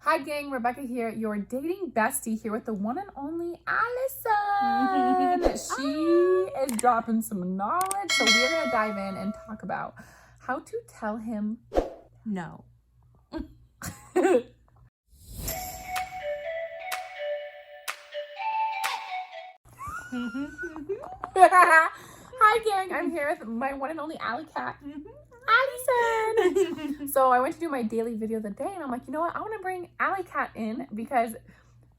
Hi gang, Rebecca here, your dating bestie here with the one and only Allison. She is dropping some knowledge, so we're going to dive in and talk about how to tell him no. Hi gang, I'm here with my one and only Alley Cat. Allison. So I went to do my daily video of the day and I'm like, you know what? I want to bring Alley Cat in because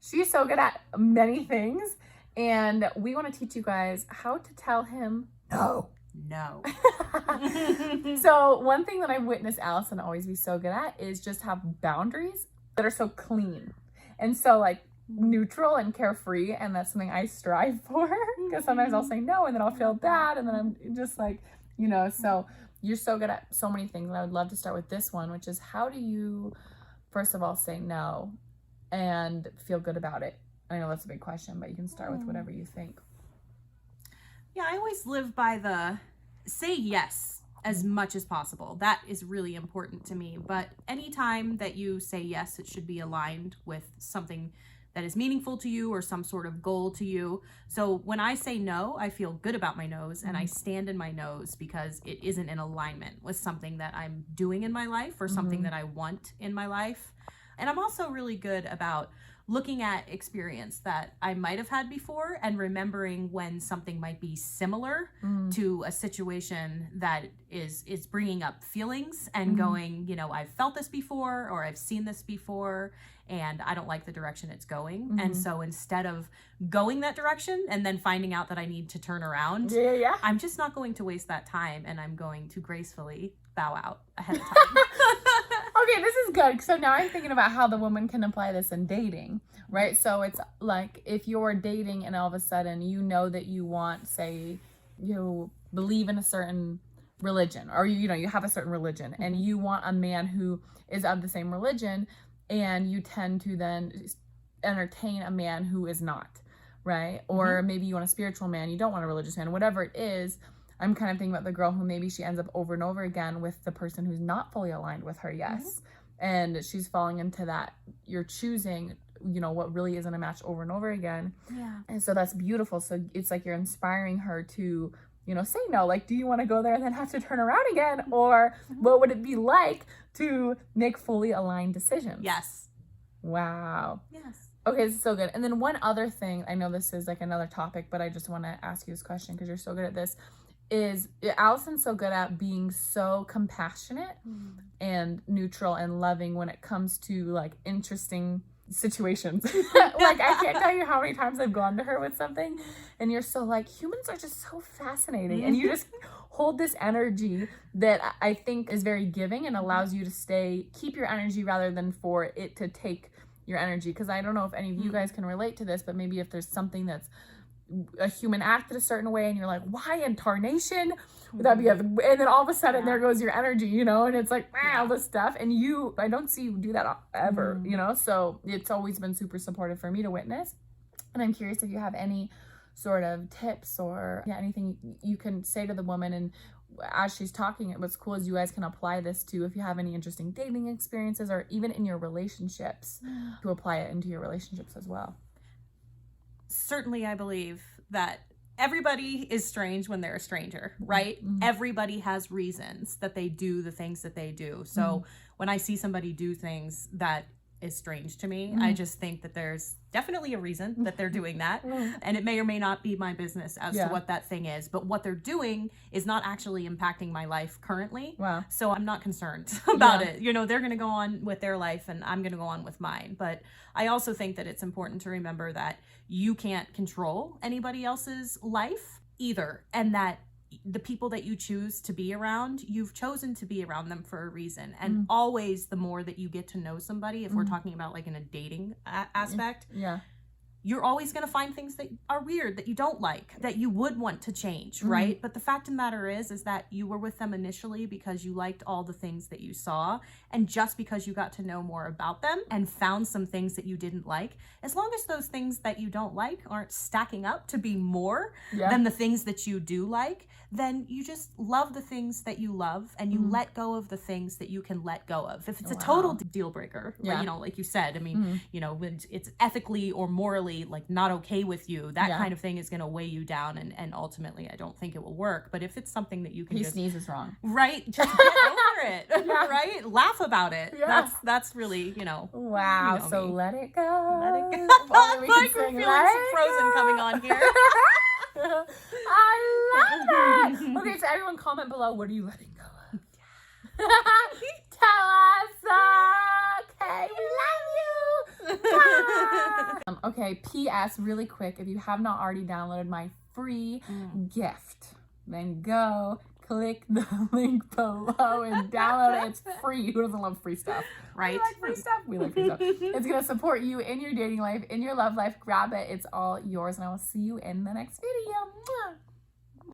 she's so good at many things and we want to teach you guys how to tell him no. No. So one thing that I've witnessed Allison always be so good at is just have boundaries that are so clean and so like neutral and carefree, and that's something I strive for because sometimes I'll say no and then I'll feel bad and then I'm just like, you know, so you're so good at so many things and I would love to start with this one, which is how do you first of all say no and feel good about it? I know that's a big question, but you can start with whatever you think. Yeah, I always live by the say yes as much as possible. That is really important to me, but anytime that you say yes, it should be aligned with something that is meaningful to you or some sort of goal to you. So when I say no, I feel good about my no's and I stand in my no's because it isn't in alignment with something that I'm doing in my life or something that I want in my life. And I'm also really good about looking at experience that I might have had before and remembering when something might be similar to a situation that is bringing up feelings and going, you know, I've felt this before or I've seen this before and I don't like the direction it's going. And so instead of going that direction and then finding out that I need to turn around, I'm just not going to waste that time and I'm going to gracefully bow out ahead of time. Okay, this is good. So now I'm thinking about how the woman can apply this in dating, right? So it's like if you're dating and all of a sudden you know that you want, say, you believe in a certain religion or, you know, you have a certain religion and you want a man who is of the same religion and you tend to then entertain a man who is not, right? Or maybe you want a spiritual man, you don't want a religious man, whatever it is. I'm kind of thinking about the girl who maybe she ends up over and over again with the person who's not fully aligned with her yes. And she's falling into that. You're choosing, you know, what really isn't a match over and over again. Yeah. And so that's beautiful. So it's like you're inspiring her to, you know, say no. Like, do you want to go there and then have to turn around again? Or what would it be like to make fully aligned decisions? Yes. Wow. Yes. Okay, this is so good. And then one other thing, I know this is like another topic, but I just want to ask you this question because you're so good at this. Is Allison's so good at being so compassionate and neutral and loving when it comes to like interesting situations. Like I can't tell you how many times I've gone to her with something and you're so like, humans are just so fascinating and you just hold this energy that I think is very giving and allows you to keep your energy rather than for it to take your energy. Because I don't know if any of you guys can relate to this, but maybe if there's something that's a human acted a certain way and you're like, why in tarnation would that be? And then all of a sudden there goes your energy, you know, and it's like all this stuff and I don't see you do that ever, you know. So it's always been super supportive for me to witness. And I'm curious if you have any sort of tips or anything you can say to the woman, and as she's talking, what's cool is you guys can apply this to if you have any interesting dating experiences or even in your relationships to apply it into your relationships as well. Certainly, I believe that everybody is strange when they're a stranger, right? Everybody has reasons that they do the things that they do. So when I see somebody do things that is strange to me, I just think that there's definitely a reason that they're doing that. And it may or may not be my business as to what that thing is, but what they're doing is not actually impacting my life currently. Wow. So I'm not concerned about it. You know, they're going to go on with their life and I'm going to go on with mine. But I also think that it's important to remember that you can't control anybody else's life either. And that the people that you choose to be around, you've chosen to be around them for a reason. And always the more that you get to know somebody, if we're talking about like in a dating aspect, you're always going to find things that are weird, that you don't like, that you would want to change, right? But the fact of the matter is that you were with them initially because you liked all the things that you saw. And just because you got to know more about them and found some things that you didn't like, as long as those things that you don't like aren't stacking up to be more than the things that you do like, then you just love the things that you love and you let go of the things that you can let go of. If it's a total deal breaker, you know, like you said, I mean, you know, when it's ethically or morally like not okay with you, that kind of thing is going to weigh you down, and ultimately I don't think it will work. But if it's something that you can just sneezes wrong, right, just get over it, right, laugh about it. That's really, you know, wow. You know so me. let it go. Let it go. Only we can Like we're sing, feeling "Let some it Frozen go." coming on here. I love that. Okay, so everyone comment below, what are you letting go of? Tell us. Okay, we love you. Okay, P.S. really quick, if you have not already downloaded my free gift, then go click the link below and download it. It's free. Who doesn't love free stuff? Right. We like free stuff. We like free stuff. It's going to support you in your dating life, in your love life. Grab it. It's all yours. And I will see you in the next video. Mwah.